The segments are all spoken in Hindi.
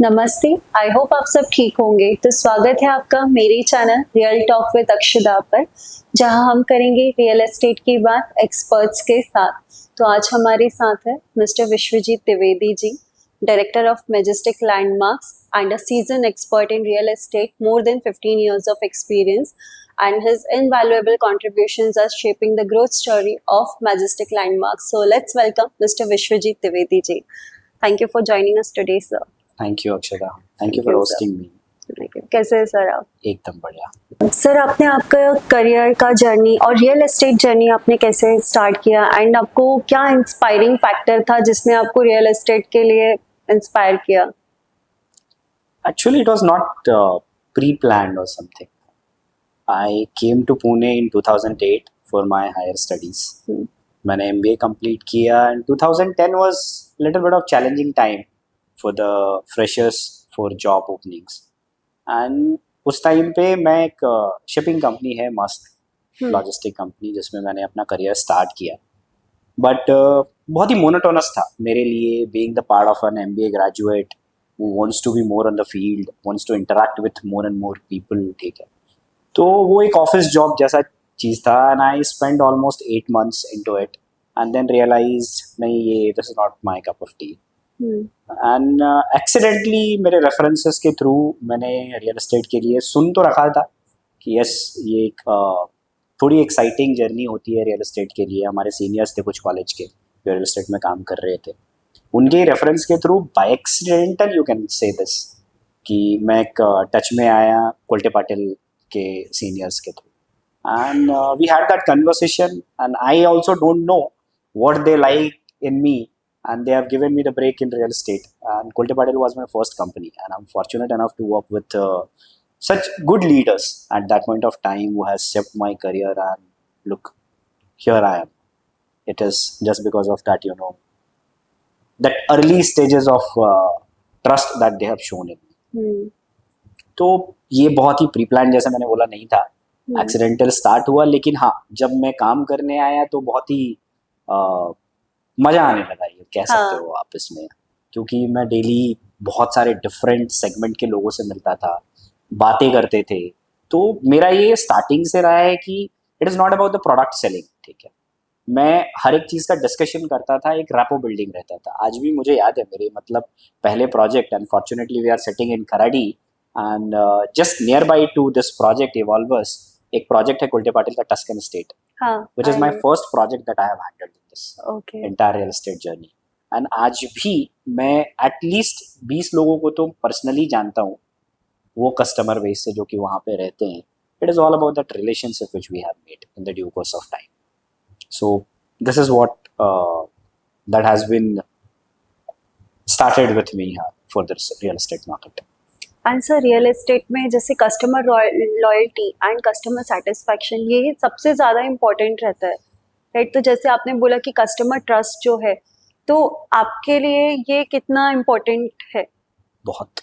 नमस्ते। आई होप आप सब ठीक होंगे। तो स्वागत है आपका मेरे channel real talk with Akshada पर, जहां हम करेंगे रियल एस्टेट की बात एक्सपर्ट्स के साथ। तो आज हमारे साथ है mister Vishwajeet Dwivedi ji, director of Majestic Landmarks and a seasoned expert in real estate, more than 15 years of experience, and his invaluable contributions are shaping the growth story of Majestic Landmarks. So let's welcome Mr. Vishwajit Trivedi ji. Thank you for joining us today, sir. Thank you Akshada, thank you Thank for you, hosting मी। कैसे है सर आप? एकदम बढ़िया। सर, आपने आपका करियर का जर्नी और रियल एस्टेट जर्नी आपने कैसे स्टार्ट किया, एंड आपको क्या इंस्पायरिंग फैक्टर था जिसने आपको रियल एस्टेट के लिए इंस्पायर किया? Actually it was not pre-planned or something. I came to Pune in 2008 for my higher studies. मैंने MBA कंप्लीट किया and 2010 was little bit of challenging time for the freshers for job openings. And उस टाइम पे मैं एक शिपिंग कंपनी है मस्क लॉजिस्टिक कंपनी, जिसमें मैंने अपना करियर स्टार्ट किया। बट बहुत ही मोनोटोनस था मेरे लिए, being the part of an MBA graduate who wants to be more on the field, wants to interact with more and more people, ठीक है। तो वो एक ऑफिस जॉब जैसा चीज़ था and I spend almost 8 months into it and then realized नहीं, ये this is not my cup of T. And accidentally मेरे रेफरेंसेस के थ्रू मैंने रियल एस्टेट के लिए सुन तो रखा था कि यस, ये एक थोड़ी एक्साइटिंग जर्नी होती है रियल एस्टेट के लिए। हमारे सीनियर्स थे कुछ कॉलेज के जो रियल एस्टेट में काम कर रहे थे, उनके रेफरेंस के through by accidental you can say this कि मैं एक टच में आया कोल्टे पाटिल के सीनियर्स के through and we had that conversation and I also don't know what they like in me, and they have given me the break in real estate. And Kolte Patil was my first company, and I'm fortunate enough to work with such good leaders at that point of time who has shaped my career. And look, here I am. It is just because of that, that early stages of trust that they have shown in me. तो ये बहुत ही प्री प्लान, जैसे मैंने बोला, नहीं था, एक्सीडेंटल स्टार्ट हुआ। लेकिन हाँ, जब मैं काम करने आया तो बहुत ही मज़ा आने लगा, ये कह सकते हो आप इसमें, क्योंकि मैं डेली बहुत सारे डिफरेंट सेगमेंट के लोगों से मिलता था, बातें करते थे। तो मेरा ये स्टार्टिंग से रहा है कि it is not about the product selling, ठीक है। मैं हर एक चीज़ का डिस्कशन करता था, एक रैपो बिल्डिंग रहता था। आज भी मुझे याद है मेरे पहले project, unfortunately we are setting in Kharadi and just near by to this project evolvers, एक प्रोजेक्ट है कोल्टे पाटिल का Tuscan estate, which is my first project that I have handled in this entire real estate journey. And आज भी मैं एटलीस्ट 20 लोगों को तो पर्सनली जानता हूँ, वो कस्टमर बेस से जो कि वहाँ पे रहते हैं। It is all about that relationship which we have made in the due course of time. So this is what that has been started with me for this real estate market. And sir, real estate में जैसे customer loyalty and customer satisfaction, ये सबसे ज़्यादा इम्पोर्टेंट रहता है, राइट? तो जैसे आपने बोला कि कस्टमर ट्रस्ट जो है, तो आपके लिए ये कितना इम्पोर्टेंट है? बहुत।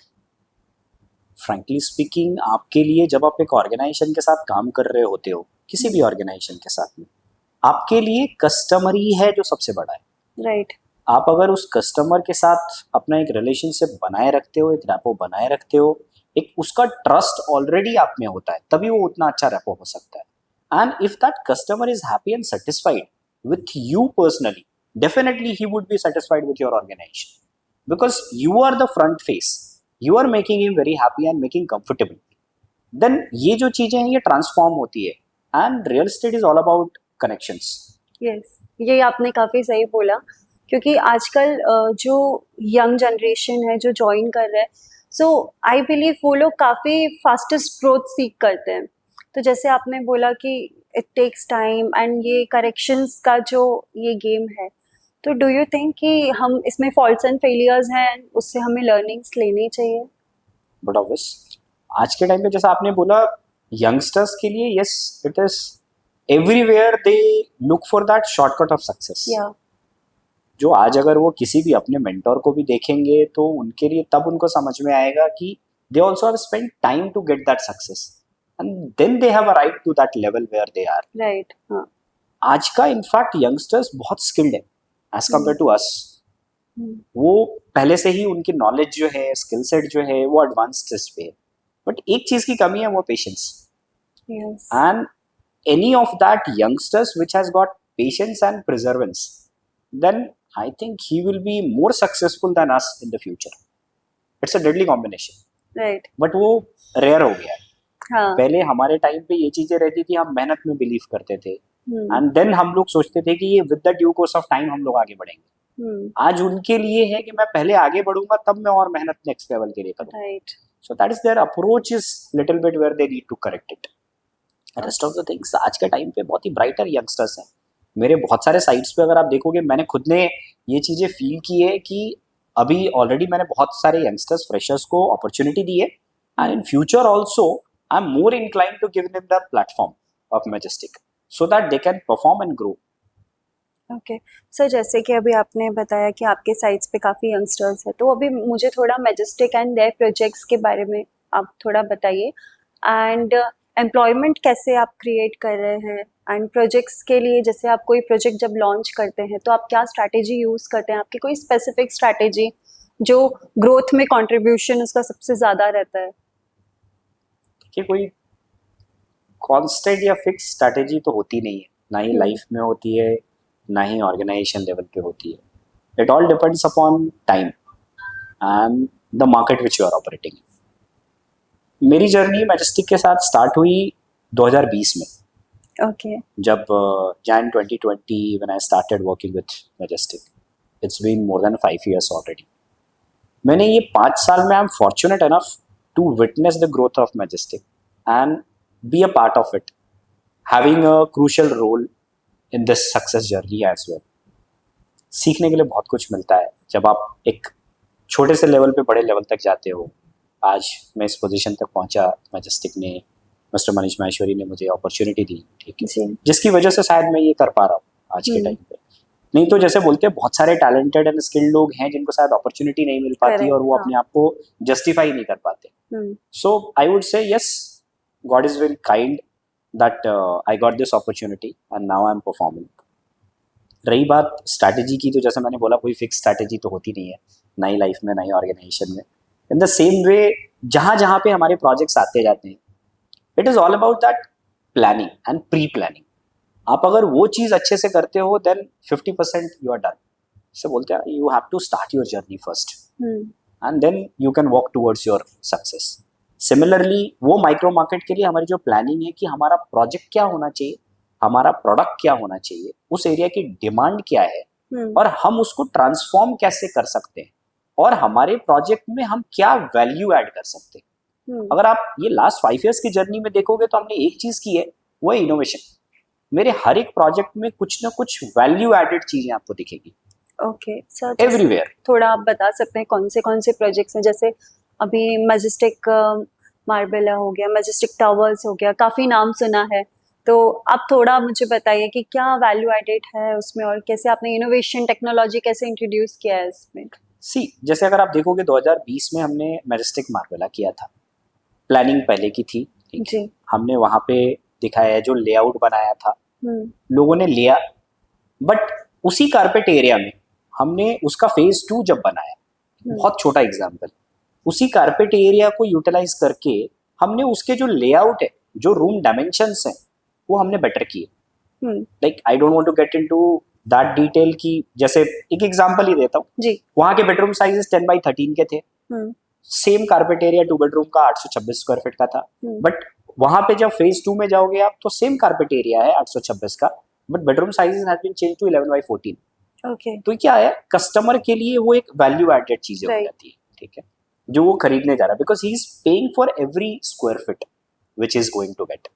फ्रैंकली स्पीकिंग, आपके लिए जब आप एक ऑर्गेनाइजेशन के साथ काम कर रहे होते हो, किसी भी ऑर्गेनाइजेशन के साथ में, आपके लिए कस्टमर ही है जो सबसे बड़ा है, राइट? आप अगर उस कस्टमर के साथ अपना एक रिलेशनशिप बनाए रखते हो, एक रैपो बनाए रखते हो, एक उसका ट्रस्ट ऑलरेडी आप में होता है, तभी वो उतना अच्छा रैपो हो सकता है। And if that customer is happy and satisfied with you personally, definitely he would be satisfied with your organisation, because you are the front face, you are making him very happy and making comfortable. Then ये जो चीजें हैं ये ट्रांसफॉर्म होती है, and real estate is all about connections. Yes, ये आपने काफ़ी सही बोला, क्योंकि आजकल जो यंग जनरेशन है जो ज्वाइन कर रहा है, सो आई बिलीव वो लोग काफ़ी फास्टेस्ट ग्रोथ सीख करते हैं। तो जैसे आपने बोला कि इट टेक्स टाइम एंड ये करेक्शंस का जो ये गेम है, तो डू यू थिंक कि हम इसमें फॉल्ट्स एंड फेलियर्स हैं, उससे हमें लर्निंग्स लेनी चाहिए? बट ऑब्वियस आज के टाइम पे, जैसा आपने बोला, यंगस्टर्स के लिए yes, it is everywhere they look for that shortcut of success. जो आज अगर वो किसी भी अपने मेंटोर को भी देखेंगे तो उनके लिए तब उनको समझ में आएगा कि they also have spent time to get that success and then they have arrived to that level where they are, right? आज का इनफैक्ट यंगस्टर्स बहुत स्किल्ड है एज कम्पेयर टू अस। वो पहले से ही उनकी नॉलेज जो है, स्किल सेट जो है, वो एडवांस स्टेज पे है, बट एक चीज की कमी है, वो patience. Yes. And any of that youngsters which has got patience and perseverance, then I think he will be more successful than us in the future. It's a deadly combination. Right. But वो रेयर हो गया है. हाँ. पहले हमारे टाइम पे ये चीजें रहती थी, हम मेहनत में बिलीव करते थे, हम्म. एंड देन हम लोग सोचते थे कि ये with the due course of time हम लोग आगे बढ़ेंगे. आज उनके लिए है कि मैं पहले आगे बढ़ूंगा, तब मैं और मेहनत नेक्स्ट लेवल के लिए करूंगा. Right. So that is their approach is little bit where they need to correct it. Rest of the things आज के टाइम पे बहुत ही ब्राइटर यंगस्टर्स हैं. मेरे बहुत सारे साइट्स पे अगर आप देखोगे, मैंने खुद ने ये चीज़ें फील की है कि अभी ऑलरेडी मैंने बहुत सारे यंगस्टर्स फ्रेशर्स को अपॉर्चुनिटी दी है, and in future also I am more incline to give them the platform of Majestic so that they can perform and grow. Okay sir, जैसे कि अभी आपने बताया कि आपके साइट्स पे काफ़ी यंगस्टर्स हैं, तो अभी मुझे थोड़ा मैजेस्टिक एंड देयर प्रोजेक्ट्स के बारे में आप थोड़ा बताइए. एंड एम्प्लॉयमेंट कैसे आप क्रिएट कर रहे हैं, एंड प्रोजेक्ट्स के लिए जैसे आप कोई प्रोजेक्ट जब लॉन्च करते हैं तो आप क्या स्ट्रैटेजी यूज़ करते हैं, आपकी कोई स्पेसिफिक स्ट्रैटेजी जो ग्रोथ में कंट्रीब्यूशन उसका सबसे ज़्यादा रहता है? देखिए, कोई कॉन्स्टेंट या फिक्स स्ट्रैटेजी तो होती नहीं है, ना ही लाइफ में होती है, ना ही ऑर्गेनाइजेशन लेवल पे होती है. It all depends upon time and the market which you are operating. मेरी जर्नी मैजेस्टिक के साथ स्टार्ट हुई 2020 में. ओके. जब Jan 2020 when I started working with Majestic. It's been more than 5 years already. मैंने ये 5 साल में, I am fortunate enough to witness the growth of Majestic and be a part of it, having a crucial role in this success journey as well. सीखने के लिए बहुत कुछ मिलता है जब आप एक छोटे से लेवल पे बड़े लेवल तक जाते हो. आज मैं इस पोजीशन तक पहुंचा, मैजेस्टिक ने, मिस्टर मनीष माहेश्वरी ने मुझे अपॉर्चुनिटी दी, ठीक है, जिसकी वजह से शायद मैं ये कर पा रहा हूँ आज के टाइम पे. नहीं तो जैसे बोलते हैं, बहुत सारे टैलेंटेड एंड स्किल्ड लोग हैं जिनको शायद अपॉर्चुनिटी नहीं मिल पाती और वो अपने आप को जस्टिफाई नहीं कर पाते. So I would say yes, God is very kind that I got this opportunity and now I am performing. रही बात स्ट्रैटेजी की, तो जैसे मैंने बोला, कोई फिक्स स्ट्रैटेजी तो होती नहीं है, ना ही लाइफ में, ना ही ऑर्गेनाइजेशन में. इन द सेम वे, जहाँ जहाँ पे हमारे प्रोजेक्ट्स आते जाते हैं, it is all about that planning and pre planning. आप अगर वो चीज़ अच्छे से करते हो, देन 50% यू आर डन. इससे बोलते हैं you have to start your journey first and then you can walk towards your success. Similarly वो माइक्रो मार्केट के लिए हमारी जो प्लानिंग है कि हमारा प्रोजेक्ट क्या होना चाहिए, हमारा प्रोडक्ट क्या होना चाहिए, उस एरिया की डिमांड क्या है, और हम उसको ट्रांसफॉर्म कैसे कर सकते हैं, और हमारे प्रोजेक्ट में हम क्या वैल्यू ऐड कर सकते हैं. अगर आप ये लास्ट 5 इयर्स की जर्नी में देखोगे तो हमने एक चीज की है, वो है इनोवेशन. मेरे हर एक प्रोजेक्ट में कुछ ना कुछ वैल्यू एडेड चीजें आपको दिखेगी. Okay sir, everywhere. थोड़ा आप बता सकते हैं कौन से प्रोजेक्ट्स हैं? जैसे अभी मैजेस्टिक मार्बेला हो गया, मैजेस्टिक टावर्स हो गया, काफी नाम सुना है, तो आप थोड़ा मुझे बताइए कि क्या वैल्यू एडेड है उसमें, और कैसे आपने इनोवेशन टेक्नोलॉजी कैसे इंट्रोड्यूस किया है इसमें? जैसे अगर आप देखोगे 2020 में हमने मैजेस्टिक मार्बेला किया था. प्लानिंग पहले की थी, जी. हमने वहां पे दिखाया है, जो लेआउट बनाया था लोगों ने लिया, बट उसी कारपेट एरिया में हमने उसका फेज 2 जब बनाया, बहुत छोटा एग्जांपल, उसी कारपेट एरिया को यूटिलाइज करके हमने उसके जो लेआउट है, जो रूम डायमेंशंस हैं, वो हमने बेटर किए. Like I don't want to get into that detail की, जैसे एक एग्जांपल ही देता हूँ. वहां के बेडरूम साइजेस 10x13 के थे. सेम कारपेट एरिया 2 बेडरूम का 826 स्क्वायर फीट का था. बट वहां पे जब फेज 2 में जाओगे आप, तो सेम कारपेट एरिया है 826 का, but bedroom sizes have been change to 11x14. Okay. तो क्या है, कस्टमर के लिए वो एक वैल्यू एडेड चीजें हो जाती है, ठीक है, जो वो खरीदने जा रहा है, because he is paying for every square feet which is going to get.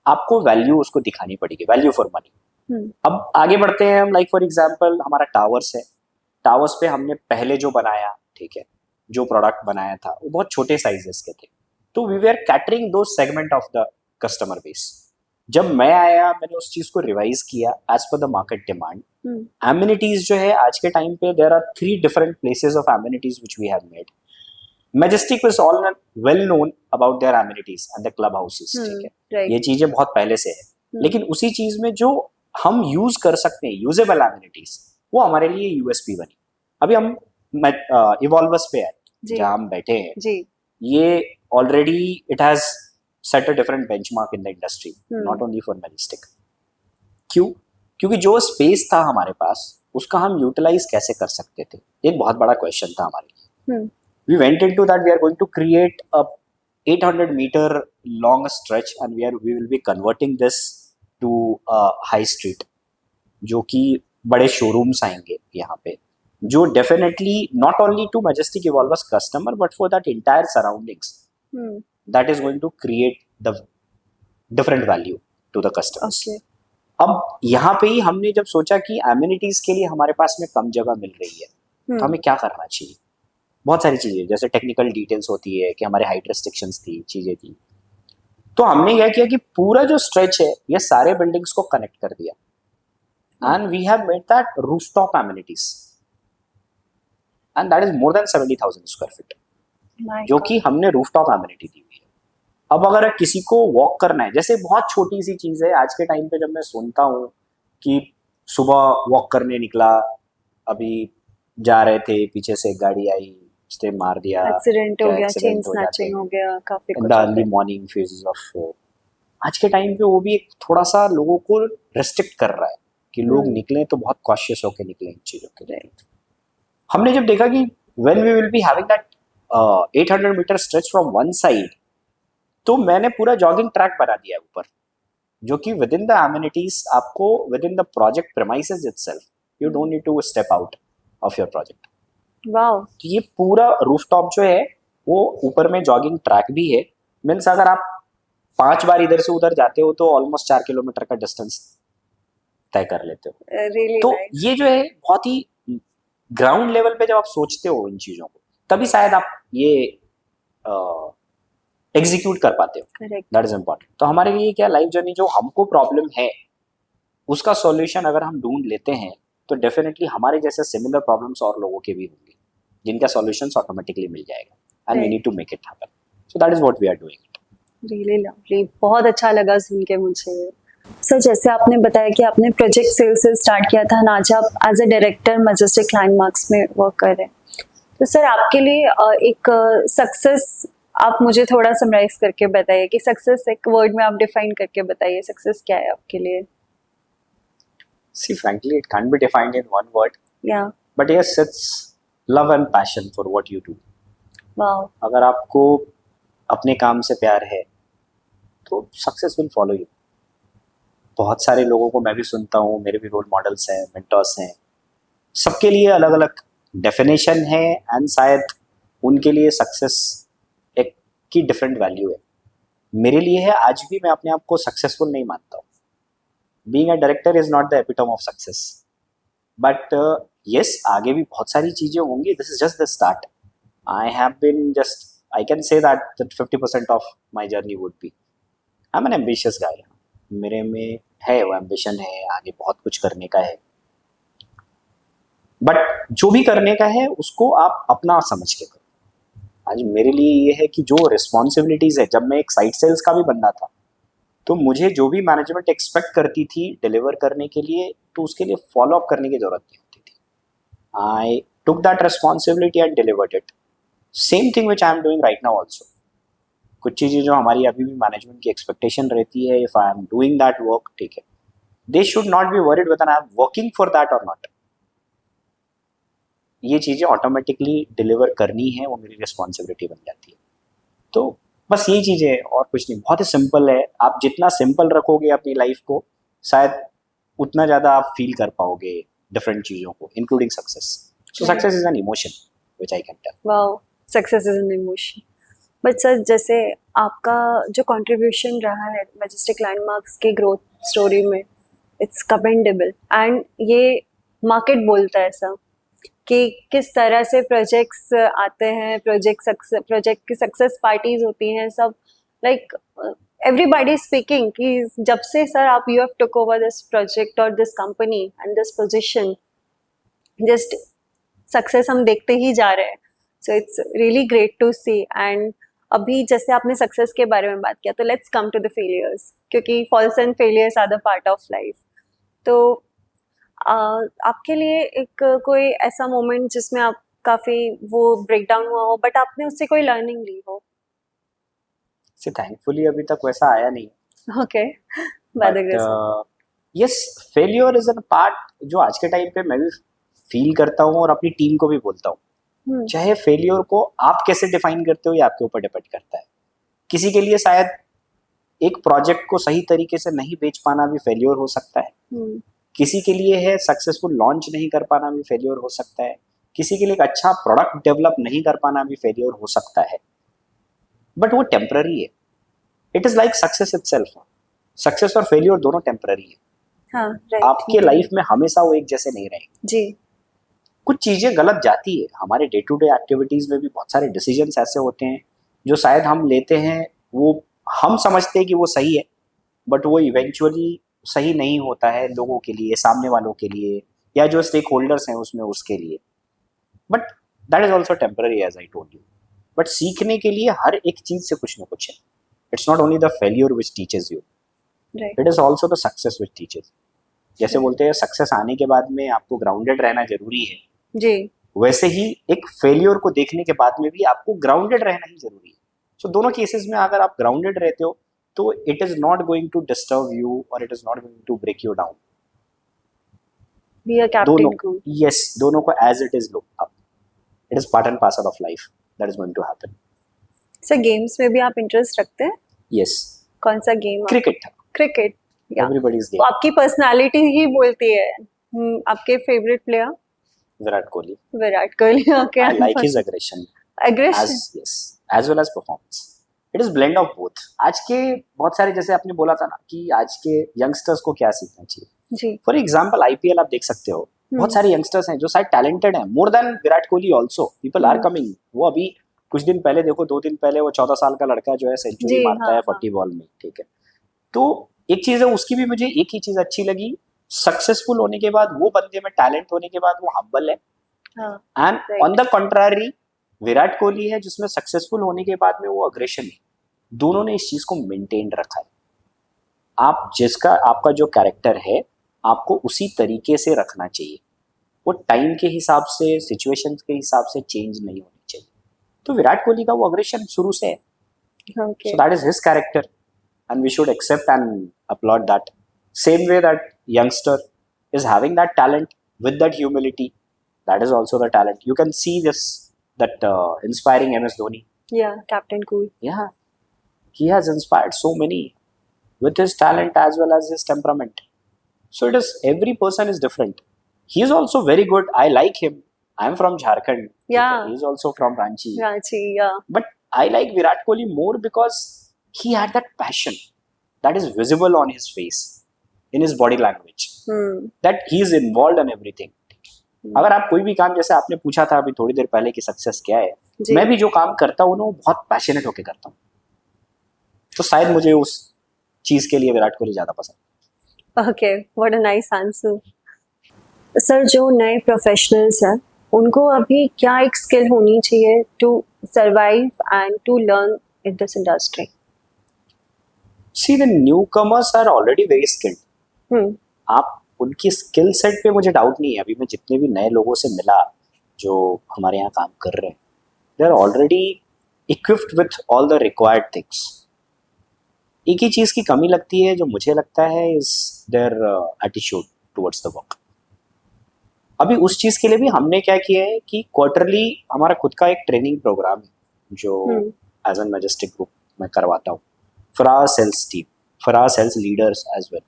आपको वैल्यू उसको दिखानी पड़ेगी, वैल्यू फॉर मनी. अब आगे बढ़ते हैं हम. लाइक फॉर एग्जांपल हमारा टावर्स है. टावर्स पे हमने पहले जो बनाया, ठीक है, जो प्रोडक्ट बनाया था, वो बहुत छोटे साइजेस के थे. तो वी वर कैटरिंग दो segment of the customer base. जब मैं आया, मैंने उस चीज को रिवाइज किया as per the market demand. Amenities जो है आज के टाइम पे, there are 3 different places of amenities which we have made. Majestic was all well known about their amenities and the club houses, ठीक है, ये चीजें बहुत पहले से है. लेकिन उसी चीज में जो हम यूज कर सकते हैं, यूजेबल एमिनिटीज, वो हमारे लिए यूएसपी बनी. अभी हम इवॉल्वर्स पे है जी जहाँ हम बैठे हैं, जी ये already it has set a different benchmark in the industry, not only for majestic. क्यों? क्योंकि जो स्पेस था हमारे पास उसका हम यूटिलाइज कैसे कर सकते थे, एक बहुत बड़ा क्वेश्चन था हमारे लिए। We went into that we are going to create a 800-meter long stretch and we will be converting this to a high street, जो कि बड़े शोरूम्स आएंगे यहाँ पे, जो definitely not only to majestic evolvers customer but for that entire surroundings that is going to create the different value to the customers. Okay अब यहाँ पे ही हमने जब सोचा कि एमिनिटीज के लिए हमारे पास में कम जगह मिल रही है तो हमें क्या करना चाहिए, बहुत सारी चीजें जैसे टेक्निकल डिटेल्स होती है कि हमारे हाइट रेस्ट्रिक्शंस थी, चीजें थी। तो हमने क्या किया कि पूरा जो स्ट्रेच है ये सारे बिल्डिंग्स को कनेक्ट कर दिया and we have made that rooftop amenities and that is more than 70,000 square feet, जो कि हमने रूफटॉप एमिनिटी दी हुई है। अब अगर किसी को वॉक करना है, जैसे बहुत छोटी सी चीज है आज के टाइम पे, जब मैं सुनता हूँ कि सुबह वॉक करने निकला, अभी जा रहे थे पीछे से एक गाड़ी आई, उसने मार दिया, एक्सीडेंट हो क्या गया, चेन एक्सीडेंट हो जाते स्नैचिंग हैं हो गया, काफी इन कुछ द होता अर्ली है। Morning phases of. आज के टाइम पे वो भी एक थोड़ा सा लोगों को रेस्ट्रिक्ट कर रहा है कि लोग निकलें तो बहुत कॉशियस होकर निकलें इन चीजों के लिए। हमने जब देखा कि when we will be having that 800 metre stretch from one side, तो मैंने पूरा जॉगिंग ट्रैक बना दिया ऊपर, जो कि विद इन द एमिनिटीज आपको within the project premises itself, you don't need to step out of your project. Wow तो ये पूरा रूफटॉप जो है वो ऊपर में जॉगिंग ट्रैक भी है, मीन्स अगर आप 5 बार इधर से उधर जाते हो तो ऑलमोस्ट 4 किलोमीटर का डिस्टेंस तय कर लेते हो। रियली तो नाइस। ये जो है बहुत ही ग्राउंड लेवल पे जब आप सोचते हो इन चीजों को, तभी शायद आप ये एग्जीक्यूट कर पाते हो। Correct that is important. तो हमारे लिए क्या, लाइफ जर्नी जो हमको प्रॉब्लम है उसका सॉल्यूशन अगर हम ढूंढ लेते हैं तो डेफिनेटली हमारे जैसे सिमिलर प्रॉब्लम्स और लोगों के भी होंगे जिनका सॉल्यूशंस ऑटोमेटिकली मिल जाएगा and we need to make it happen. So that is what we are doing. Really lovely, बहुत अच्छा लगा सुन के मुझे। सर जैसे आपने बताया कि आपने प्रोजेक्ट सेल्स से स्टार्ट किया था ना, आज आप as a director Majestic Landmarks में वर्क कर रहे हैं। तो सर आपके लिए एक सक्सेस आप मुझे थोड़ा समराइज करके बताइए कि सक्सेस एक वर्ड में आप डिफाइन करके बताइए, सक्सेस क्या है आपके लिए? See, frankly, it can't be defined in one word, या but yes, it's love and passion for what you do. Wow अगर आपको अपने काम से प्यार है तो सक्सेस विल फॉलो यू। बहुत सारे लोगों को मैं भी सुनता हूँ, मेरे भी रोल मॉडल्स हैं, मेंटर्स हैं, सबके लिए अलग अलग डेफिनेशन है एंड शायद उनके लिए सक्सेस एक की डिफरेंट वैल्यू है। मेरे लिए है, आज भी मैं अपने आप को सक्सेसफुल नहीं मानता हूँ। Being a director is not the epitome of success, but yes आगे भी बहुत सारी चीजें होंगी। This is just the start. I have been just, I can say that 50% of my journey would be, I am an ambitious guy. मेरे में है वो एम्बिशन है, आगे बहुत कुछ करने का है, बट जो भी करने का है उसको आप अपना समझ के करो। आज मेरे लिए ये है कि जो रिस्पॉन्सिबिलिटीज है, जब मैं एक साइट सेल्स का भी बंदा था तो मुझे जो भी मैनेजमेंट एक्सपेक्ट करती थी डिलीवर करने के लिए, तो उसके लिए फॉलो अप करने की जरूरत नहीं होती थी। I took that responsibility and delivered it. Same thing which I am doing right now also. कुछ चीज़ें जो हमारी अभी भी मैनेजमेंट की एक्सपेक्टेशन रहती है, if I am doing that work, ठीक है, they should not be worried whether I am working for that और नॉट। ये चीज़ें ऑटोमेटिकली डिलीवर करनी है, वो मेरी रिस्पॉन्सिबिलिटी बन जाती है। तो बस यही चीज़ है और कुछ नहीं, बहुत ही सिंपल है। आप जितना सिंपल रखोगे अपनी लाइफ को, शायद उतना ज़्यादा आप फील कर पाओगे डिफरेंट चीज़ों को, including success. So success is an emotion which I can tell. Wow, success is an emotion. But sir जैसे आपका जो कंट्रीब्यूशन रहा है मैजेस्टिक लैंडमार्क्स के ग्रोथ स्टोरी में, इट्स कमेंडेबल एंड ये मार्केट बोलता है ऐसा कि किस तरह से प्रोजेक्ट्स आते हैं, प्रोजेक्ट की सक्सेस पार्टीज होती हैं, सब लाइक एवरीबॉडी स्पीकिंग कि जब से सर आप you have took over this project और this company and this position, just success हम देखते ही जा रहे हैं। So it's really great to see. And अभी जैसे आपने सक्सेस के बारे में बात किया, तो let's come to the failures, क्योंकि falls and failures are the part of life. तो आपके लिए एक कोई ऐसा मोमेंट जिसमें आप काफी वो ब्रेकडाउन हुआ हो बट आपने उससे कोई लर्निंग ली हो? से थैंकफुली अभी तक वैसा आया नहीं, okay, by the but grace of. Yes, failure is a part जो आज के टाइम पे मैं भी फील करता हूँ और अपनी टीम को भी बोलता हूँ। हम्म। चाहे फेलियर को आप कैसे डिफाइन करते हो ये आपके ऊपर डिपेंड करता है। किसी के लिए शायद एक प्रोजेक्ट को सही तरीके से नहीं बेच पाना भी फेलियर हो सकता है, हम्म। किसी के लिए है सक्सेसफुल लॉन्च नहीं कर पाना भी फेलियर हो सकता है, किसी के लिए एक अच्छा प्रोडक्ट डेवलप नहीं कर पाना भी फेलियर हो सकता है, बट वो टेम्पररी है। It is like success itself. Success और फेलियर दोनों टेम्पररी है। हाँ, राइट। आपके लाइफ में हमेशा वो एक जैसे नहीं रहेंगे। जी। कुछ चीजें गलत जाती है, हमारे डे टू डे एक्टिविटीज में भी बहुत सारे डिसीजंस ऐसे होते हैं जो शायद हम लेते हैं, वो हम समझते हैं कि वो सही है, बट वो इवेंचुअली सही नहीं होता है लोगों के लिए, सामने वालों के लिए, या जो स्टेक होल्डर्स हैं उसमें उसके लिए। But that is also temporary as I told you. But सीखने के लिए हर एक चीज से कुछ ना कुछ है। It's not only the failure which teaches you, right. It is also the success which teaches. जैसे बोलते हैं सक्सेस आने के बाद में आपको ग्राउंडेड रहना जरूरी है, जी। वैसे ही एक फेलियर को देखने के बाद में भी आपको ग्राउंडेड रहना ही जरूरी है। सो दोनों केसेस में अगर आप ग्राउंडेड रहते हो तो it is not going to disturb you और it is not going to break you down. Be a Dhoni, captain cool. Yes, Dhoni को as it is look up. It is part and parcel of life that is going to happen. Sir, games में भी आप इंटरेस्ट रखते हैं? यस, कौन सा गेम? Cricket, cricket. या एवरीबॉडीज वो गेम। आपकी पर्सनालिटी ही बोलती है। आपके favourite player? Virat Kohli. Virat Kohli. Okay. I like his aggression aggression. as yes as well as performance. It is blend of both. आज के बहुत सारे, जैसे आपने बोला था ना कि आज के यंगस्टर्स को क्या सीखना चाहिए, जी। फॉर एग्जाम्पल आईपीएल आप देख सकते हो, बहुत सारे यंगस्टर्स हैं जो शायद टैलेंटेड हैं more than Virat Kohli also, people are coming. वो अभी कुछ दिन पहले देखो, 2 दिन पहले वो 14 साल का लड़का जो है सेंचुरी जी, मारता हाँ, है हाँ। 40 बॉल में, ठीक है। तो एक चीज है उसकी भी, मुझे एक ही चीज अच्छी लगी, सक्सेसफुल होने के बाद, वो बंदे में टैलेंट होने के बाद वो हम्बल है। हाँ, and right. On the contrary Virat Kohli है जिसमें सक्सेसफुल होने के बाद में वो अग्रेशन है। दोनों ने इस चीज को मेंटेन रखा है। आप जिसका, आपका जो कैरेक्टर है आपको उसी तरीके से रखना चाहिए, वो टाइम के हिसाब से, सिचुएशंस के हिसाब से चेंज नहीं होनी चाहिए। तो विराट कोहली का वो अग्रेशन शुरू से है, Okay. so that is his character and we should accept and applaud that. Same way that youngster is having that talent with that humility, that is also the talent. You can see this, that inspiring MS Dhoni. Yeah, Captain Cool. Yeah, he has inspired so many with his talent as well as his temperament. So it is, every person is different. He is also very good, I like him. I am from Jharkhand. Yeah. He is also from Ranchi. Ranchi, yeah. But I like Virat Kohli more because he had that passion that is visible on his face, in his body language, that he is involved in everything. अगर आप कोई भी काम, जैसे आपने पूछा था अभी थोड़ी देर पहले कि सक्सेस क्या है, मैं भी जो काम करता हूँ ना वो बहुत पैशनेट होके करता हूँ, तो शायद मुझे उस चीज के लिए विराट कोहली ज्यादा पसंद। Okay, what a nice answer. Sir, जो नए प्रोफेशनल्स हैं उनको अभी क्या एक स्किल होनी चाहिए to survive and to learn in this industry? See, the newcomers are already very skilled. आप उनकी स्किल सेट पे मुझे डाउट नहीं है। अभी मैं जितने भी नए लोगों से मिला जो हमारे यहाँ काम कर रहे हैं, they are already equipped with all the required things. एक ही चीज़ की कमी लगती है जो मुझे लगता है, is their attitude towards the work. अभी उस चीज़ के लिए भी हमने क्या किया है कि क्वार्टरली हमारा खुद का एक ट्रेनिंग प्रोग्राम है जो एज एन मैजेस्टिक ग्रुप मैं करवाता हूँ for our sales team, for our sales leaders as well.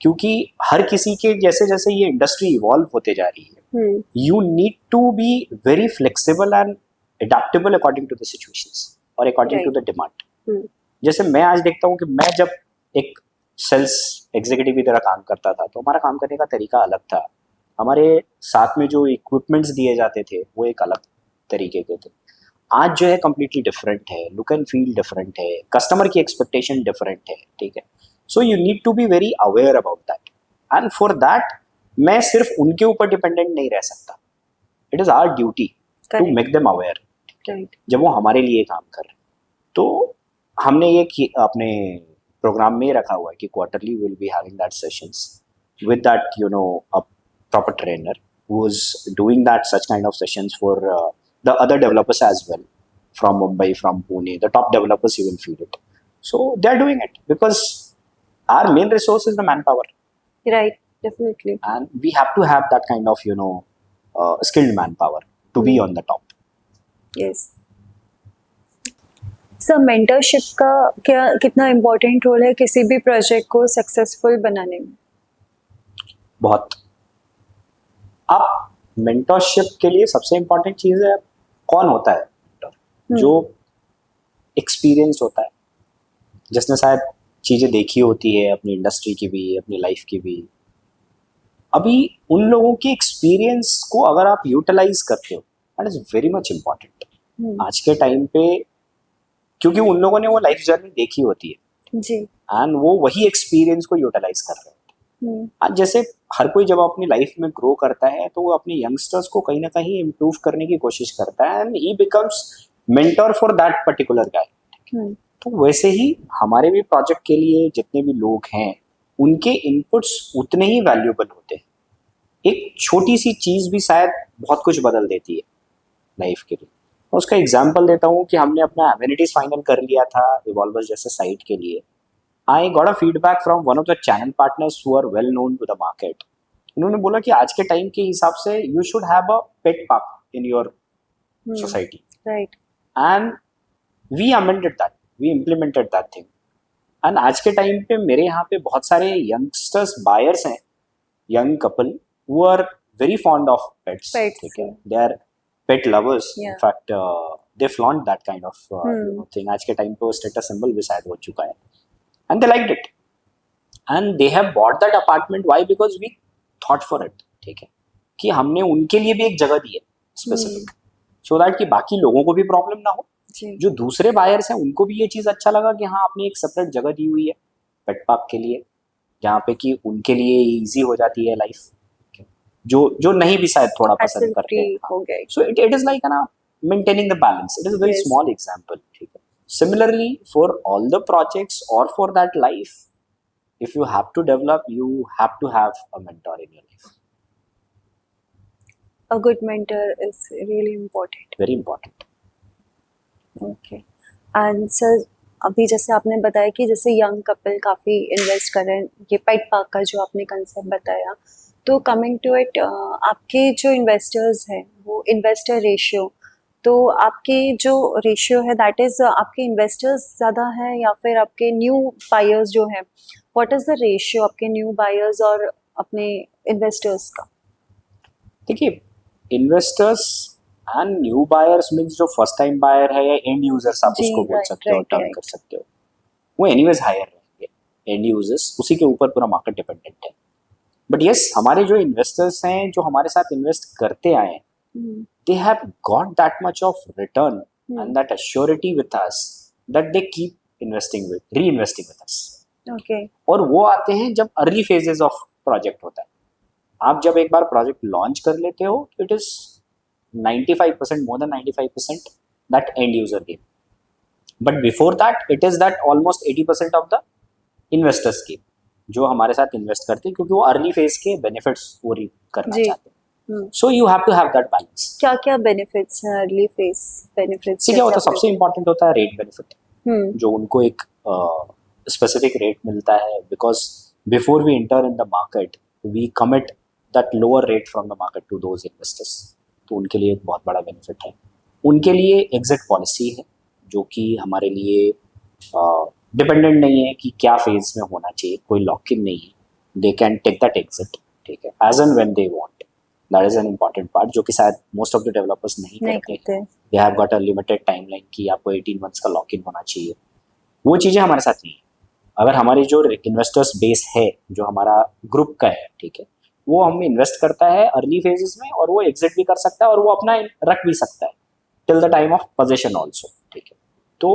क्योंकि हर किसी के जैसे जैसे ये इंडस्ट्री इवॉल्व होते जा रही है, you need to be very flexible and adaptable according to the situations और अकॉर्डिंग टू द डिमांड। जैसे मैं आज देखता हूँ कि मैं जब एक सेल्स एग्जीक्यूटिव की तरह काम करता था तो हमारा काम करने का तरीका अलग था, हमारे साथ में जो इक्विपमेंट्स दिए जाते थे वो एक अलग तरीके के थे। आज जो है कम्प्लीटली डिफरेंट है, लुक एंड फील डिफरेंट है, कस्टमर की एक्सपेक्टेशन डिफरेंट है, ठीक है। So you need to be very aware about that, and for that मैं सिर्फ उनके ऊपर डिपेंडेंट नहीं रह सकता। It is our duty to make them aware, जब वो हमारे लिए काम कर रहे हैं। तो हमने ये अपने प्रोग्राम में रखा हुआ है कि quarterly will be having that sessions with that, you know, proper trainer who's doing that such kind of sessions for the other developers as well, from Mumbai, from Pune, the top developers you will feel it. So they're doing it because our main resource is the manpower, Right, definitely. and we have to have that kind of skilled manpower to be on the top. Yes. Sir mentorship का क्या कितना इम्पोर्टेंट रोल है किसी भी प्रोजेक्ट को सक्सेसफुल बनाने में? बहुत। आप मेंटरशिप के लिए सबसे इम्पोर्टेंट चीज़ है कौन होता है मेंटर, जो एक्सपीरियंस होता है, जिसने शायद चीज़ें देखी होती है अपनी इंडस्ट्री की भी, अपनी लाइफ की भी। अभी उन लोगों के एक्सपीरियंस को अगर आप यूटिलाइज करते हो, that is very much important आज के टाइम पे, क्योंकि उन लोगों ने वो लाइफ जर्नी देखी होती है जी, एंड वो वही एक्सपीरियंस को यूटिलाइज कर रहे हैं। आज जैसे हर कोई जब अपनी लाइफ में ग्रो करता है तो वो अपने यंगस्टर्स को कहीं ना कहीं इम्प्रूव करने की कोशिश करता है and he becomes mentor for that particular guy. तो वैसे ही हमारे भी प्रोजेक्ट के लिए जितने भी लोग हैं उनके इनपुट्स उतने ही वैल्यूएबल होते हैं। एक छोटी सी चीज़ भी शायद बहुत कुछ बदल देती है लाइफ के लिए। उसका एग्जाम्पल देता हूँ कि हमने अपना एमिनिटीज फाइनल कर लिया था इवॉल्वर्स जैसे साइट के लिए। I got a feedback from one of the channel partners who are well known to the market. उन्होंने बोला कि आज के टाइम के हिसाब से you should have a pet park in your society, right, and we amended that, we implemented that thing. And आज के टाइम पे मेरे यहाँ पे बहुत सारे यंगस्टर्स बायर्स हैं, young couple who are very fond of pets, ठीक है, they are pet lovers. Yeah. In fact, they flaunt that kind of thing. आज के टाइम पे वो स्टेटस सिंबल भी शायद हो चुका है, and they liked it, and they have bought that apartment. Why? Because we thought for it, ठीक है, कि हमने उनके लिए भी एक जगह दी है स्पेसिफिक, so that कि बाकी लोगों को भी प्रॉब्लम ना हो। जो दूसरे बायर्स हैं उनको भी ये चीज़ अच्छा लगा कि हाँ आपने एक सेपरेट जगह दी हुई है पेट पार्क के लिए, जहाँ पे कि उनके लिए इजी हो जाती है लाइफ, जो नहीं भी शायद थोड़ा पसंद करते हैं। सो इट इज लाइक ना maintaining the balance. It is a very small example, ठीक है। Similarly for all the projects और for that life, if you have to develop, you have to have a mentor in your life. A good mentor is really important. Very important. Okay. And sir, अभी जैसे आपने बताया कि जैसे यंग कपल काफ़ी इन्वेस्ट कर रहे हैं, ये पेट पार्क का जो आपने कंसेप्ट बताया, तो कमिंग टू इट, आपके जो इन्वेस्टर्स हैं वो इन्वेस्टर रेशियो, तो आपके जो रेशियो है दैट इज़ आपके इन्वेस्टर्स ज़्यादा हैं या फिर आपके न्यू बायर्स जो हैं, व्हाट इज़ द रेशियो आपके न्यू बायर्स और अपने इन्वेस्टर्स का? देखिए, investors and new buyers means जो फर्स्ट टाइम बायर है या एंड यूजर्स आप उसको बोल सकते हो, टर्म कर सकते हो, वो एनीवेज हायर रहेंगे। एंड यूजर्स उसी के ऊपर पूरा मार्केट डिपेंडेंट है। बट यस, हमारे जो इन्वेस्टर्स हैं जो हमारे साथ इन्वेस्ट करते आए हैं, दे have got that much of return and that assurity with us that they keep investing with, री इन्वेस्टिंग विद अस। ओके। और वो आते हैं जब अर्ली फेजेस ऑफ प्रोजेक्ट होता है। आप जब एक बार प्रोजेक्ट लॉन्च कर लेते हो, it is 95%, more than 95% that end user game. But before that, it is that almost 80% of the investors game, जो हमारे साथ इन्वेस्ट करते हैं क्योंकि वो अर्ली फेज के बेनिफिट्स पूरी करना चाहते हैं। So you have to have that balance. क्या क्या बेनिफिट्स हैं अर्ली फेज बेनिफिट्स? क्या होता है, सबसे इम्पोर्टेंट होता है रेट बेनिफिट, जो उनको एक स्पेसिफिक रेट मिलता है, because before we enter in the market we commit that lower rate from the market to those investors. तो उनके लिए एक बहुत बड़ा बेनिफिट है। उनके लिए एग्जिट पॉलिसी है जो कि हमारे लिए डिपेंडेंट नहीं है कि क्या फेज में होना चाहिए, कोई लॉक इन नहीं है, they can take that exit, ठीक है, as and when they want. That is an important part जो कि शायद मोस्ट ऑफ द डेवलपर्स नहीं करते। They have got a limited timeline कि आपको 18 मंथ्स का लॉक इन होना चाहिए। वो चीज़ें हमारे साथ नहीं है। अगर हमारी जो इन्वेस्टर्स बेस है, जो हमारा ग्रुप का है, ठीक है, वो हम इन्वेस्ट करता है अर्ली फेजेस में और वो एग्जिट भी कर सकता है और वो अपना रख भी सकता है till the time of position also, ठीक है। तो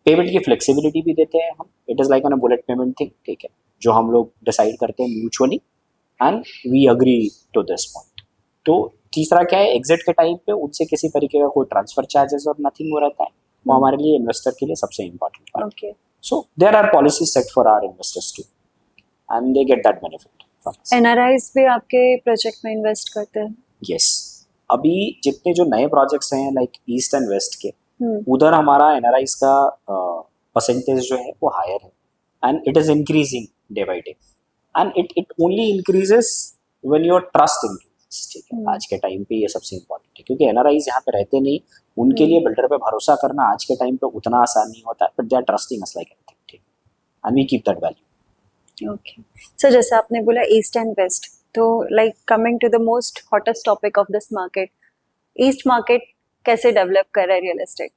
पेमेंट की फ्लेक्सिबिलिटी भी देते हैं हम। It is like an bullet payment thing, ठीक है, जो हम लोग डिसाइड करते हैं mutually and we agree to this point. तो तीसरा क्या है, एग्जिट के टाइम पे उनसे किसी तरीके का कोई ट्रांसफर चार्जेस और नथिंग हो रहता है। वो हमारे लिए इन्वेस्टर के लिए सबसे important part. So there are policies set for our investors too and they get that benefit NRIs भी आपके प्रोजेक्ट में इन्वेस्ट करते हैं? यस, अभी जितने जो नए प्रोजेक्ट्स हैं लाइक ईस्ट एंड वेस्ट के, हम्म, उधर हमारा एनआरआईज का परसेंटेज जो है वो हायर है, and it is increasing day by day, and it only increases when your trust increases. ठीक है, आज के टाइम पे ये सबसे इंपॉर्टेंट है, क्योंकि एनआरआईज यहाँ पे रहते नहीं, उनके लिए बिल्डर पे भरोसा करना आज के टाइम पे उतना आसान नहीं होता है, but they are trusting us like anything. ठीक, and we keep that value. Okay. So जैसे आपने बोला ईस्ट एंड वेस्ट, तो like coming to the most hottest topic of this market, east market कैसे डेवलप कर रहा है रियल एस्टेट?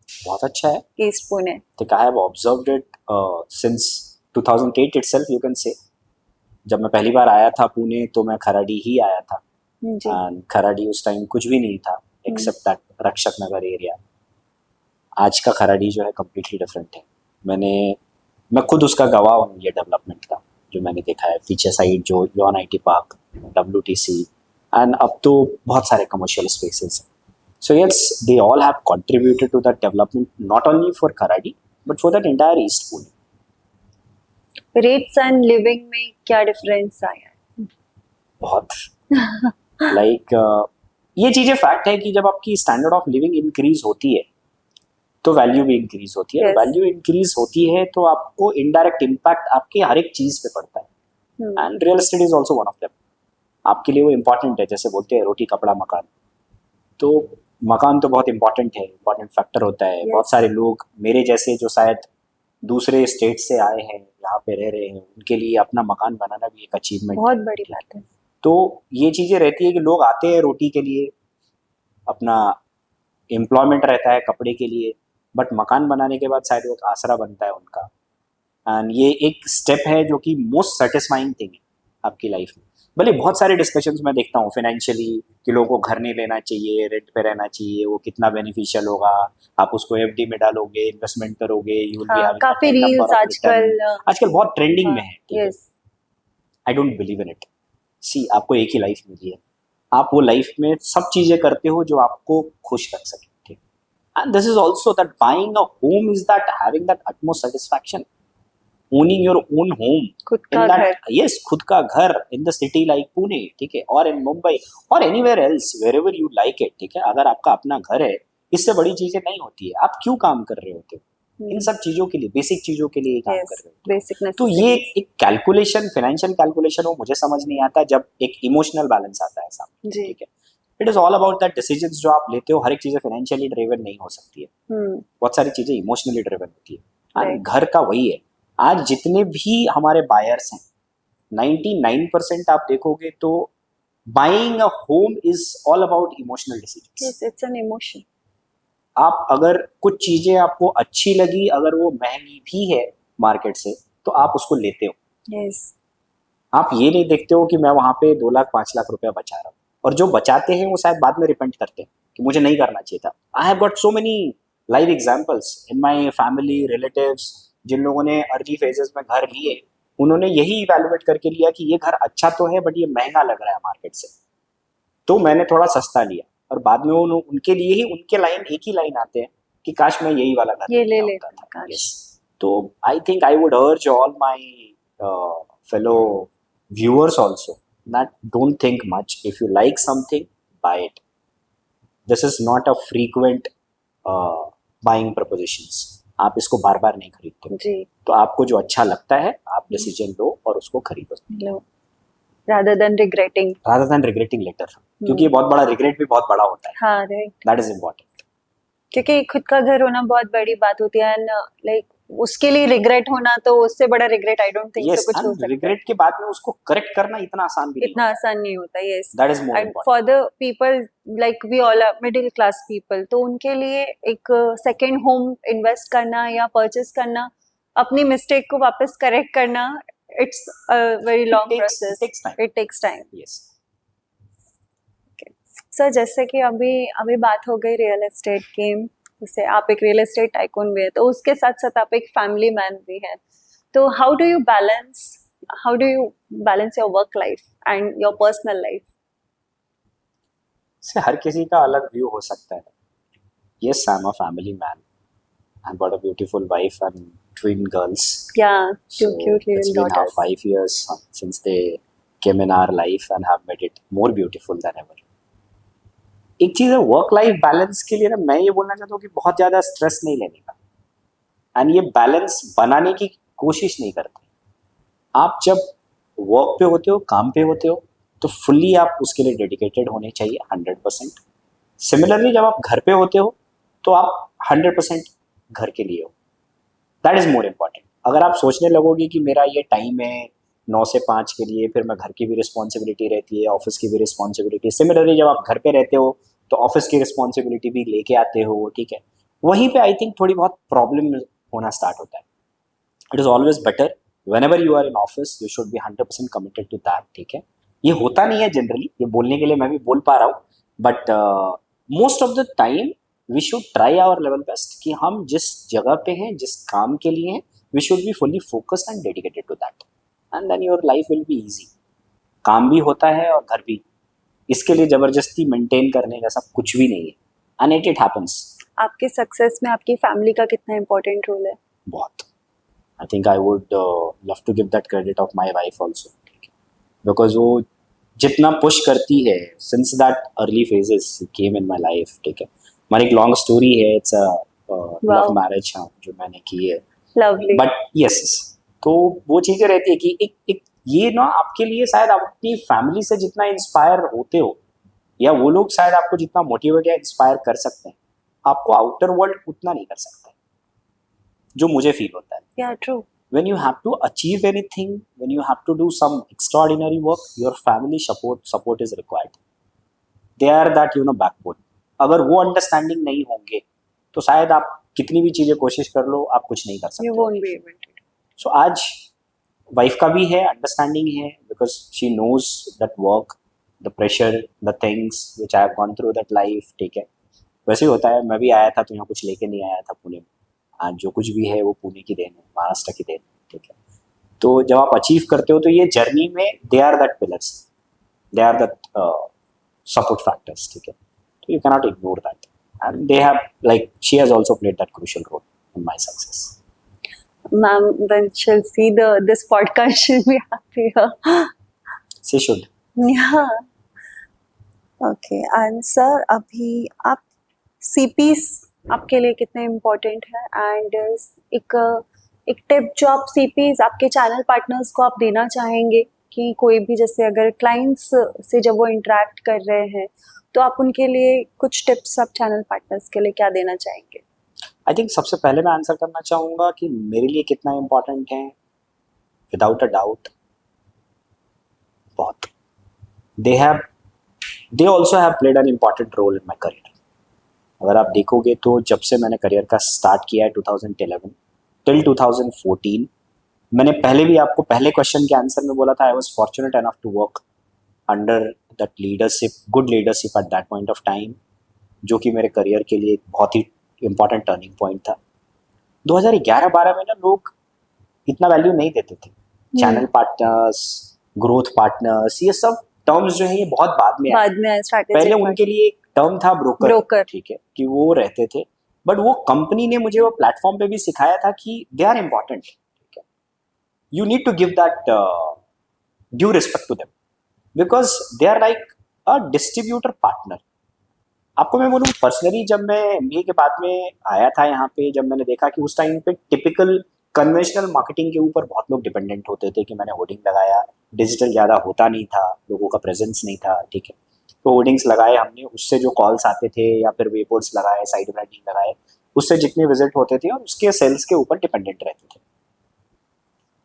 बहुत अच्छा है। East Pune. think I have observed it since 2008 itself, you can say. जब मैं पहली बार आया था पुणे तो मैं खराडी ही आया था, जी। एंड खराडी उस टाइम कुछ भी नहीं था एक्सेप्ट दैट रक्षक नगर एरिया। आज का खराडी जो है कम्प्लीटली डिफरेंट है। मैं खुद उसका गवाह हूँ ये डेवलपमेंट का, जो मैंने देखा है पीछे साइड जो Yon IT park, WTC, and अब तो बहुत सारे कमर्शियल स्पेसेस हैं। So yes, they all have contributed to that development, not only for Kharadi, but for that entire East Pune. Rates and living में क्या डिफरेंस आया है? बहुत लाइक ये चीज़ें फैक्ट है कि जब आपकी स्टैंडर्ड ऑफ लिविंग इंक्रीज होती है तो वैल्यू भी इंक्रीज होती है। Yes. वैल्यू इंक्रीज होती है तो आपको इनडायरेक्ट इम्पैक्ट आपके हर एक चीज़ पे पड़ता है, and real estate is also one of them. आपके लिए वो इम्पॉर्टेंट है, जैसे बोलते हैं रोटी कपड़ा मकान, तो मकान तो बहुत इंपॉर्टेंट है, इंपॉर्टेंट फैक्टर होता है। Yes. बहुत सारे लोग मेरे जैसे जो शायद दूसरे स्टेट से आए हैं, यहाँ पे रह रहे हैं, उनके लिए अपना मकान बनाना भी एक अचीवमेंट बहुत बड़ी बात है। तो ये चीज़ें रहती है कि लोग आते हैं रोटी के लिए, अपना एम्प्लॉयमेंट रहता है कपड़े के लिए, बट मकान बनाने के बाद शायद वो एक आसरा बनता है उनका, एंड ये एक स्टेप है जो कि मोस्ट सेटिस्फाइंग थिंग है आपकी लाइफ में। भले बहुत सारे डिस्कशंस मैं देखता हूँ फाइनेंशियली कि लोगों को घर नहीं लेना चाहिए, रेंट पे रहना चाहिए, वो कितना बेनिफिशियल होगा, आप उसको FD में डालोगे, इन्वेस्टमेंट करोगे, यू विल बी हाँ, हैविंग काफी रील्स आजकल बहुत ट्रेंडिंग में है। ठीक है, yes. I don't believe in it. See, आपको एक ही लाइफ मिली है, आप वो लाइफ में सब चीजें करते हो जो आपको खुश रख सके। ठीक, and this is also that buying a home is that having that utmost satisfaction, owning your own home खुद in का that, घर। yes, खुद का घर in the city like Pune, ठीक है, और in Mumbai or anywhere else wherever you like it। ठीक है, अगर आपका अपना घर है, इससे बड़ी चीजें नहीं होती है। आप क्यों काम कर रहे होते हो? इन सब चीजों के लिए, बेसिक चीजों के लिए ही काम कर रहे हो। बेसिक तो ये एक कैलकुलेशन, फाइनेंशियल कैलकुलेशन, वो मुझे समझ नहीं आता जब एक इमोशनल बैलेंस आता है सामने। जी। ठीक है, it is all about that decisions जो आप लेते हो। हर एक चीजें फाइनेंशियली ड्रिवन नहीं हो सकती है, बहुत सारी चीजें इमोशनली ड्रिवन होती है, एंड घर का वही है। आज जितने भी हमारे बायर्स हैं, 99% आप देखोगे तो buying a home is all about emotional decisions. Yes, it's an emotion. आप अगर कुछ चीजें आपको अच्छी लगी, अगर वो महंगी भी है मार्केट से, तो आप उसको लेते हो। यस। आप ये नहीं देखते हो कि मैं वहां पे 2 लाख 5 लाख रुपया बचा रहा हूँ, और जो बचाते हैं वो शायद बाद में रिपेंट करते हैं कि मुझे नहीं करना चाहिए था। I have got so many live examples in my family, relatives, जिन लोगों ने अर्ली फेजेस में घर लिए, उन्होंने यही इवेलुएट करके लिया कि ये घर अच्छा तो है बट ये महंगा लग रहा है मार्केट से, तो मैंने थोड़ा सस्ता लिया, और बाद में उनके लिए ही उनके लाइन एक ही लाइन आते हैं कि काश मैं यही वाला घर ये ले लिया लेता होता था। काश। Yes. तो आई थिंक आई वुड अर्ज all my fellow viewers also that don't think much. If you like something, buy it. This is not a frequent buying propositions. आप इसको बार बार नहीं खरीदते जी। तो आपको जो अच्छा लगता है आप डिसीजन लो और उसको खरीदो, लो, rather than regretting later, क्योंकि ये बहुत बड़ा रिग्रेट भी बहुत बड़ा होता है। हाँ, राइट। दैट इज इम्पोर्टेंट, क्योंकि खुद का घर होना बहुत बड़ी बात होती है, एंड लाइक उसके लिए रिग्रेट होना, तो उससे बड़ा regret I don't think so कुछ हो सकता है। रिग्रेट के बाद में उसको करेक्ट करना इतना आसान भी इतना आसान नहीं होता। Yes, that is more and for the people like we all are middle class people, तो उनके लिए एक सेकंड होम इन्वेस्ट करना या परचेस करना, अपनी मिस्टेक को वापस करेक्ट करना, it's a very long process, it takes time. Yes sir, जैसे कि अभी बात हो गई रियल एस्टेट की, जैसे आप एक रियल एस्टेट टाइकून भी है, तो उसके साथ साथ आप एक फैमिली मैन भी हैं, तो how do you balance your work life and your personal life? से हर किसी का अलग व्यू हो सकता है। Yes, I am a family man, I have got a beautiful wife and twin girls. Yeah, two So cute it's little been now daughters. 5 years since they came in our life and have made it more beautiful than ever. एक चीज़ है वर्क लाइफ बैलेंस के लिए ना, मैं ये बोलना चाहता हूँ कि बहुत ज़्यादा स्ट्रेस नहीं लेने का एंड ये बैलेंस बनाने की कोशिश नहीं करते. आप जब वर्क पे होते हो, काम पे होते हो, तो फुल्ली आप उसके लिए डेडिकेटेड होने चाहिए 100%. सिमिलरली जब आप घर पे होते हो तो आप 100% घर के लिए हो. That is more important. अगर आप सोचने लगोगे कि मेरा ये टाइम है 9 से 5 के लिए, फिर मैं घर की भी रिस्पॉन्सिबिलिटी रहती है, ऑफिस की भी रिस्पॉन्सिबिलिटी. सिमिलरली जब आप घर पे रहते हो तो ऑफिस की रिस्पॉन्सिबिलिटी भी लेके आते हो, ठीक है. वहीं पे आई थिंक थोड़ी बहुत प्रॉब्लम होना स्टार्ट होता है. It is always better whenever you are in office you should be 100% committed to that, ठीक है. ये होता नहीं है जनरली, ये बोलने के लिए मैं भी बोल पा रहा हूँ, but most of the time we should try our level best कि हम जिस जगह पे हैं, जिस काम के लिए हैं, we should be fully focused and dedicated to that and then your life will be easy. काम भी होता है और घर भी. इसके लिए ज़बरदस्ती मेंटेन करने का सब कुछ भी नहीं है एंड इट हैपन्स. आपके सक्सेस में आपकी फैमिली का कितना इम्पोर्टेंट रोल है? बहुत. I think I would love to give that credit of my wife also, because वो जितना पुश करती है since that early phases came in my life, ठीक है. हमारी एक लॉन्ग स्टोरी है, इट्स लव मैरिज हाँ जो मैंने की है. लवली. बट यस, तो वो चीज़ें रहती है कि एक ये ना आपके लिए शायद आप अपनी फैमिली से जितना इंस्पायर होते हो या वो लोग शायद आपको जितना मोटिवेट या इंस्पायर कर सकते हैं, आपको आउटर वर्ल्ड उतना नहीं कर सकते, जो मुझे फील होता है. Yeah, true. When you have to achieve anything, when you have to do some extraordinary work, your family support is required. They are that backbone. अगर वो अंडरस्टैंडिंग नहीं होंगे तो शायद आप कितनी भी चीज़ें कोशिश कर लो, आप कुछ नहीं कर सकते. You won't be able to. So आज वाइफ का भी है, अंडरस्टैंडिंग है, because she knows that work, the pressure, the things which I have gone through that life, ठीक है. वैसे ही होता है, मैं भी आया था तो यहाँ कुछ लेके नहीं आया था पुणे में. आज जो कुछ भी है वो पुणे की देन है, महाराष्ट्र की देन, ठीक है. तो जब आप अचीव करते हो तो ये जर्नी में they are that pillars, they are that support factors, ठीक है. तो you can not ignore that and they have like she has also played that crucial role in my success. Ma'am, when she'll see this podcast, she'll be happy. She should. Yeah. Okay. And sir, अभी आप CPs आपके लिए कितने इम्पोर्टेंट है एंड एक टिप जो आप CPs आपके चैनल पार्टनर्स को आप देना चाहेंगे कि कोई भी जैसे अगर क्लाइंट्स से जब वो इंटरेक्ट कर रहे हैं तो आप उनके लिए कुछ टिप्स आप चैनल पार्टनर्स के लिए क्या देना चाहेंगे? आई थिंक सबसे पहले मैं आंसर करना चाहूँगा कि मेरे लिए कितना इम्पोर्टेंट है, विदाउट अ डाउट बहुत. They also have played an important role in my career. अगर आप देखोगे तो जब से मैंने करियर का स्टार्ट किया है 2011 टिल 2014, मैंने पहले भी आपको पहले क्वेश्चन के आंसर में बोला था, I was fortunate enough to work under that leadership, good leadership at that point of time, जो कि मेरे करियर के लिए एक बहुत ही इम्पॉर्टेंट टर्निंग पॉइंट था. 2011-12 में ना लोग इतना वैल्यू नहीं देते थे. चैनल पार्टनर्स, ग्रोथ पार्टनर्स, ये सब टर्म्स जो है ये बहुत बाद में आए. पहले उनके लिए एक टर्म था ब्रोकर, ठीक है, कि वो रहते थे. बट वो कंपनी ने मुझे वो प्लेटफॉर्म पे भी सिखाया था कि दे आर इम्पॉर्टेंट, ठीक है. You need to give that due respect to them because they are like a distributor partner. आपको मैं बोलूँ पर्सनली, जब मैं MBA के बाद में आया था यहाँ पे, जब मैंने देखा कि उस टाइम पे टिपिकल कन्वेंशनल मार्केटिंग के ऊपर बहुत लोग डिपेंडेंट होते थे कि मैंने होर्डिंग लगाया, डिजिटल ज़्यादा होता नहीं था, लोगों का प्रेजेंस नहीं था, ठीक है. तो होर्डिंग्स लगाए हमने, उससे जो कॉल्स आते थे या फिर वेबोर्ड्स लगाए, साइड ब्रांडिंग लगाए, उससे जितने विजिट होते थे और उसके सेल्स के ऊपर डिपेंडेंट रहते थे.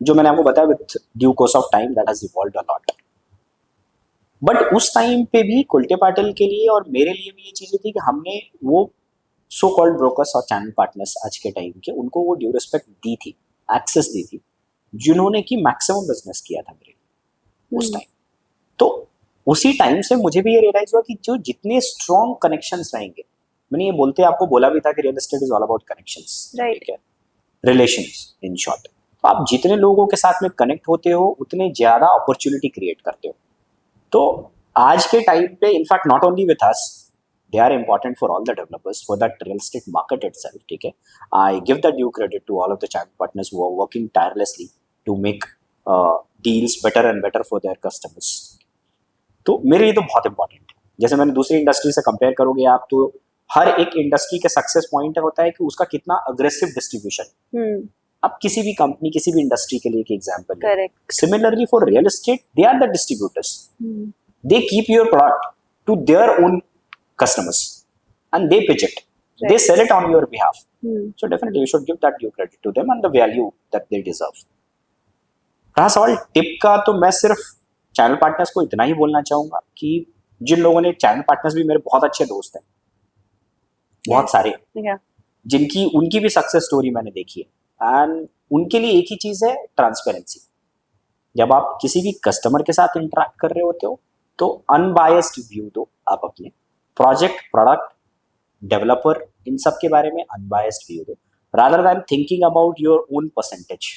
जो मैंने आपको बताया with due course of time that has evolved a lot. But उस टाइम पे भी कुलटे पाटिल के लिए और मेरे लिए भी ये चीज़ें थी कि हमने वो सो कॉल्ड ब्रोकर्स और चैनल पार्टनर्स आज के टाइम के, उनको वो ड्यू रिस्पेक्ट दी थी, एक्सेस दी थी, जिन्होंने कि मैक्सिमम बिजनेस किया था मेरे लिए उस टाइम. तो उसी टाइम से मुझे भी ये रियलाइज हुआ कि जो जितने स्ट्रॉन्ग कनेक्शंस रहेंगे, मैंने ये बोलते आपको बोला भी था कि real estate is all about connections, ठीक है, रिलेशंस इन शॉर्ट. तो आप जितने लोगों के साथ में कनेक्ट होते हो उतने ज़्यादा अपॉर्चुनिटी क्रिएट करते हो. तो आज के टाइम पे in fact not only with us, they are important for all the developers, for that real estate market itself, ठीक है. I give the due credit to all of the channel partners who are working tirelessly to make deals better and better for their customers. तो मेरे लिए तो बहुत इंपॉर्टेंट है। जैसे मैंने दूसरी इंडस्ट्री से कंपेयर करोगे आप, तो हर एक इंडस्ट्री के सक्सेस पॉइंट होता है कि उसका कितना अग्रेसिव डिस्ट्रीब्यूशन। अब किसी भी कंपनी, किसी भी इंडस्ट्री के लिए एक एग्जांपल है। Correct. Similarly for real estate, they are the distributors, they keep your product to their own customers and they pitch it, they sell it on your behalf. So definitely you should give that due credit to them and the value that they deserve. रहा सवाल टिप का, तो मैं सिर्फ चैनल पार्टनर्स को इतना ही बोलना चाहूंगा कि जिन लोगों ने, चैनल पार्टनर्स भी मेरे बहुत अच्छे दोस्त हैं, बहुत सारे, जिनकी उनकी भी सक्सेस स्टोरी मैंने देखी है, एंड उनके लिए एक ही चीज है, ट्रांसपेरेंसी। जब आप किसी भी कस्टमर के साथ इंटरेक्ट कर रहे होते हो तो अनबायस्ड व्यू दो आप अपने प्रोजेक्ट, प्रोडक्ट, डेवलपर, इन सब के बारे में अनबायस्ड व्यू दो, rather than thinking about your own percentage.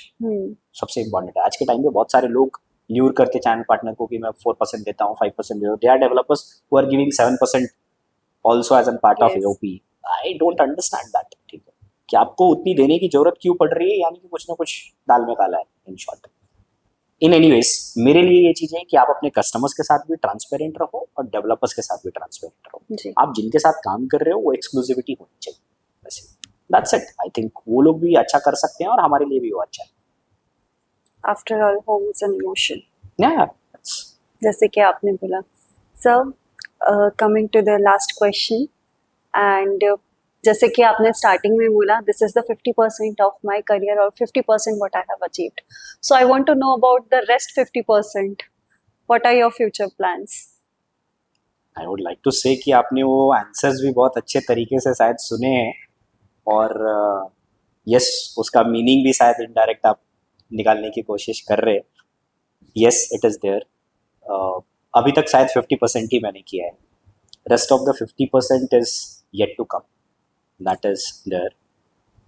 सबसे इंपॉर्टेंट है। आज के टाइम में बहुत सारे लोग ल्यूर करते चैनल पार्टनर को कि मैं 4% देता हूँ, 5% देता हूँ। They are developers who are giving 7% also as an part of AOP. I don't understand that. ठीक है, कि आपको उतनी देने की जरूरत क्यों पड़ रही है, यानी कि कुछ ना कुछ दाल में काला है, इन शॉर्ट। इन एनीवेज, मेरे लिए ये चीज है कि आप अपने कस्टमर्स के साथ भी ट्रांसपेरेंट रहो और डेवलपर्स के साथ भी ट्रांसपेरेंट रहो। आप जिनके साथ काम कर रहे हो वो एक्सक्लूसिविटी होनी चाहिए, वैसे दैट्स इट। आई थिंक वो लोग भी अच्छा कर सकते हैं और हमारे लिए भी वो अच्छा है। After all, home is an emotion. Yeah, जैसे कि आपने बोला। Sir, coming to the last question, and जैसे कि आपने स्टार्टिंग में बोला, this is the 50% of my career और 50% what I have achieved. So I want to know about the rest 50%। What are your future plans? I would like to say कि आपने वो आंसर्स भी बहुत अच्छे तरीके से शायद सुने हैं, और यस, उसका मीनिंग भी शायद इनडायरेक्ट आप निकालने की कोशिश कर रहे हैं। Yes, it is there. अभी तक शायद 50% ही मैंने किया है, rest of the 50% is yet to come, that is there.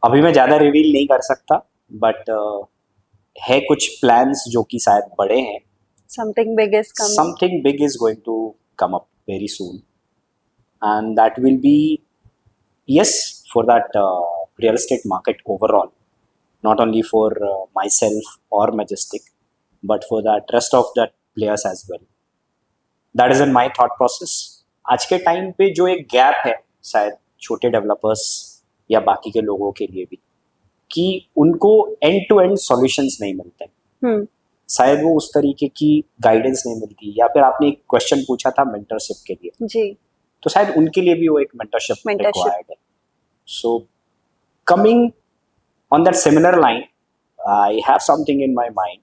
अभी मैं ज़्यादा रिवील नहीं कर सकता, बट है कुछ प्लान्स जो कि शायद बड़े हैं। Something big is coming, something big is going to come up very soon, and that will be, yes, for that real estate market overall, not only for myself or Majestic, but for that rest of the players as well. That is in my thought process. आज के टाइम पे जो एक गैप है शायद छोटे डेवलपर्स या बाकी के लोगों के लिए भी, कि उनको एंड टू एंड सॉल्यूशंस नहीं मिलते, शायद वो उस तरीके की गाइडेंस नहीं मिलती, या फिर आपने एक क्वेश्चन पूछा था मेंटरशिप के लिए जी, तो शायद उनके लिए भी वो एक मेंटरशिप रिक्वायर्ड है। So coming on that similar line, I have something in my mind,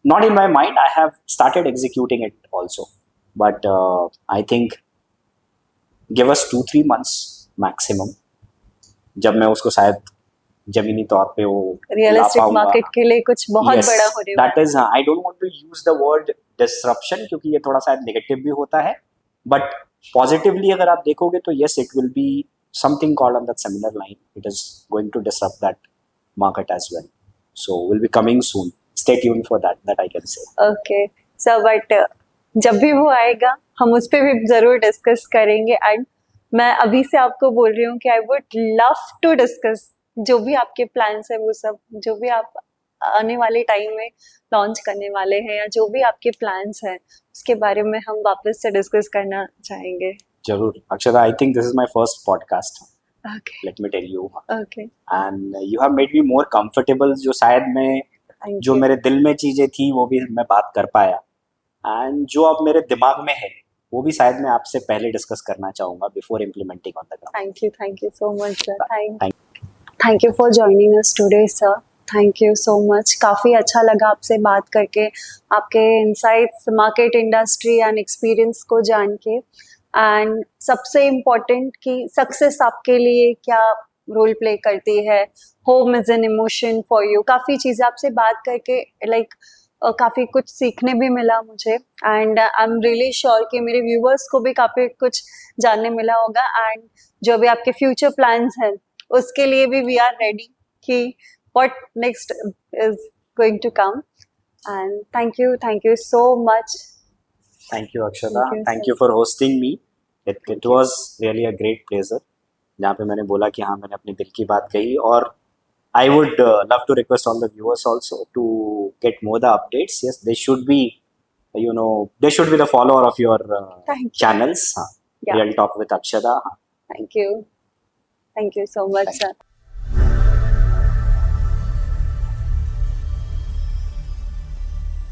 not in my mind, I have started executing it also, but I think give us 2-3 months maximum, जब मैं उसको शायद जमीनी तौर पे वो रियल एस्टेट मार्केट के लिए कुछ बहुत बड़ा होने वाला है। That is, I don't want to use the word disruption, क्योंकि ये थोड़ा शायद नेगेटिव भी होता है, बट पॉजिटिवली अगर आप देखोगे तो yes, it will be something called on that similar line, it is going to disrupt that market as well, so will be coming soon, stay tuned for that I can say. Okay sir, but जब भी वो आएगा हम उस पर भी जरूर डिस्कस करेंगे, एंड मैं अभी से आपको बोल रही हूँ कि I would love to discuss जो भी आपके प्लान्स है, वो सब जो भी आप आने वाले टाइम में लॉन्च करने वाले हैं, या जो भी आपके प्लान्स हैं, उसके बारे में हम वापस से डिस्कस करना चाहेंगे। जरूर Akshata, I think this is my first podcast, Okay. Let me tell you, Okay. And you have made me more comfortable, जो शायद मैं Thank जो you. मेरे दिल में चीजें थी वो भी मैं बात कर पाया, एंड जो अब मेरे दिमाग में है वो भी शायद मैं आपसे पहले डिस्कस करना चाहूंगा before implementing on the ground. Thank you so much, sir. Thank you for joining us today, sir. Thank you so much. काफ़ी अच्छा लगा आपसे बात करके, आपके insights, market, industry and experience को जान के, एंड सबसे इम्पोर्टेंट कि सक्सेस आपके लिए क्या रोल प्ले करती है, home is an emotion for you. काफ़ी चीज़ें आपसे बात करके काफ़ी कुछ सीखने भी मिला मुझे, and I am really sure कि मेरे व्यूवर्स को भी काफ़ी कुछ जानने मिला होगा, एंड जो भी आपके फ्यूचर प्लान्स हैं उसके लिए भी वी आर रेडी कि what next is going to come, and thank you so much. Thank you Akshata, thank you for hosting me. It was really a great pleasure, जहाँ पे मैंने बोला कि हाँ, मैंने अपने दिल की बात कही, और I would love to request all the viewers also to get more the updates, yes, they should be, they should be the follower of your Thank you. channels. Yeah. Real Talk with Akshada. Thank you so much, sir.